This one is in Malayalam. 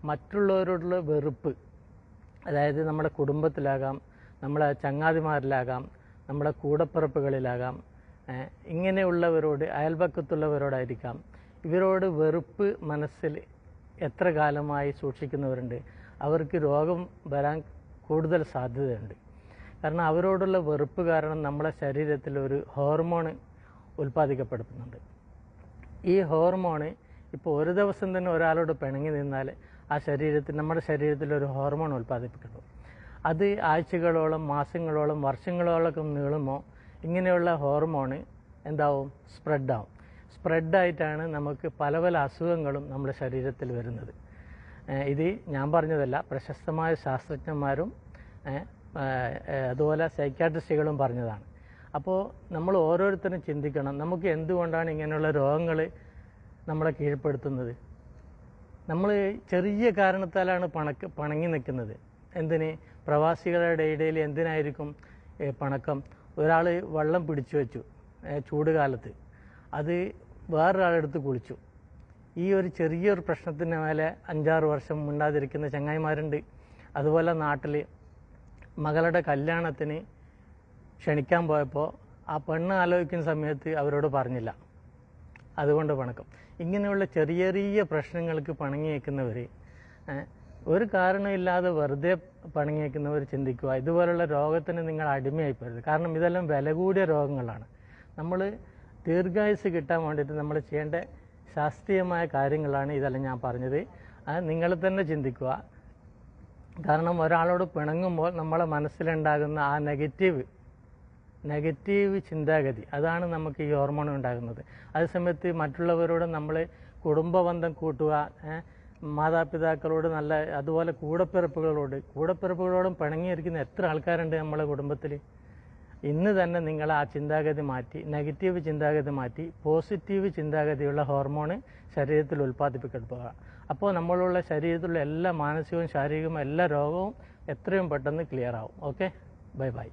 മറ്റുള്ളവരോടുള്ള വെറുപ്പ്, അതായത് നമ്മുടെ കുടുംബത്തിലാകാം, നമ്മളെ ചങ്ങാതിമാരിലാകാം, നമ്മുടെ കൂടപ്പിറപ്പുകളിലാകാം, ഇങ്ങനെയുള്ളവരോട്, അയൽപക്കത്തുള്ളവരോടായിരിക്കാം. ഇവരോട് വെറുപ്പ് മനസ്സിൽ എത്ര കാലമായി സൂക്ഷിക്കുന്നവരുണ്ട്, അവർക്ക് രോഗം വരാൻ കൂടുതൽ സാധ്യതയുണ്ട്. കാരണം അവരോടുള്ള വെറുപ്പ് കാരണം നമ്മുടെ ശരീരത്തിൽ ഒരു ഹോർമോൺ ഉൽപ്പാദിക്കപ്പെടുന്നുണ്ട്. ഈ ഹോർമോൺ ഇപ്പോൾ ഒരു ദിവസം തന്നെ ഒരാളോട് പിണങ്ങി നിന്നാൽ നമ്മുടെ ശരീരത്തിൽ ഒരു ഹോർമോൺ ഉൽപ്പാദിപ്പിക്കുന്നു. അത് ആഴ്ചകളോളം, മാസങ്ങളോളം, വർഷങ്ങളോളം നീളുമ്പോൾ ഇങ്ങനെയുള്ള ഹോർമോൺ എന്താവും? സ്പ്രെഡാവും. സ്പ്രെഡായിട്ടാണ് നമുക്ക് പല പല അസുഖങ്ങളും നമ്മുടെ ശരീരത്തിൽ വരുന്നത്. ഇത് ഞാൻ പറഞ്ഞതല്ല, പ്രശസ്തമായ ശാസ്ത്രജ്ഞന്മാരും അതുപോലെ സൈക്യാട്രിസ്റ്റുകളും പറഞ്ഞതാണ്. അപ്പോൾ നമ്മൾ ഓരോരുത്തരും ചിന്തിക്കണം, നമുക്ക് എന്തുകൊണ്ടാണ് ഇങ്ങനെയുള്ള രോഗങ്ങൾ നമ്മളെ കീഴ്പ്പെടുത്തുന്നത്? നമ്മൾ ചെറിയ കാരണത്താലാണ് പണങ്ങി നിൽക്കുന്നത്. എന്തിന്? പ്രവാസികളുടെ ഇടയിൽ എന്തിനായിരിക്കും പണക്കം? ഒരാൾ വെള്ളം പിടിച്ചു വെച്ചു ചൂട് കാലത്ത്, അത് വേറൊരാളെടുത്ത് കുളിച്ചു. ഈ ഒരു ചെറിയൊരു പ്രശ്നത്തിന് മേലെ 5-6 വർഷം മിണ്ടാതിരിക്കുന്ന ചങ്ങായിമാരുണ്ട്. അതുപോലെ നാട്ടിൽ മകളുടെ കല്യാണത്തിന് ക്ഷണിക്കാൻ പോയപ്പോൾ ആ പെണ്ണ് ആലോചിക്കുന്ന സമയത്ത് അവരോട് പറഞ്ഞില്ല, അതുകൊണ്ട് പണക്കം. ഇങ്ങനെയുള്ള ചെറിയ ചെറിയ പ്രശ്നങ്ങൾക്ക് പണങ്ങി വയ്ക്കുന്നവർ, ഒരു കാരണമില്ലാതെ വെറുതെ പണങ്ങി വയ്ക്കുന്നവർ ചിന്തിക്കുക, ഇതുപോലുള്ള രോഗത്തിന് നിങ്ങൾ അടിമയായിപ്പോരുത്. കാരണം ഇതെല്ലാം വില കൂടിയ രോഗങ്ങളാണ്. നമ്മൾ ദീർഘായുസ് കിട്ടാൻ വേണ്ടിയിട്ട് നമ്മൾ ചെയ്യേണ്ട ശാസ്ത്രീയമായ കാര്യങ്ങളാണ് ഇതെല്ലാം ഞാൻ പറഞ്ഞത്. നിങ്ങൾ തന്നെ ചിന്തിക്കുക. കാരണം ഒരാളോട് പിണങ്ങുമ്പോൾ നമ്മളെ മനസ്സിലുണ്ടാകുന്ന ആ നെഗറ്റീവ് ചിന്താഗതി, അതാണ് നമുക്ക് ഈ ഹോർമോൺ ഉണ്ടാകുന്നത്. അതേസമയത്ത് മറ്റുള്ളവരോട് നമ്മൾ കുടുംബബന്ധം കൂട്ടുക, മാതാപിതാക്കളോട് നല്ല, അതുപോലെ കൂടപ്പിറപ്പുകളോടും പിണങ്ങിയിരിക്കുന്ന എത്ര ആൾക്കാരുണ്ട് നമ്മളെ കുടുംബത്തിൽ. ഇന്ന് തന്നെ നിങ്ങൾ ആ ചിന്താഗതി മാറ്റി, നെഗറ്റീവ് ചിന്താഗതി മാറ്റി പോസിറ്റീവ് ചിന്താഗതിയുള്ള ഹോർമോൺ ശരീരത്തിൽ ഉൽപ്പാദിപ്പിക്കപ്പെടുക. അപ്പോൾ നമ്മളുള്ള ശരീരത്തിലുള്ള എല്ലാ മാനസികവും ശാരീരികവും എല്ലാ രോഗവും എത്രയും പെട്ടെന്ന് ക്ലിയർ ആവും. Okay, bye bye.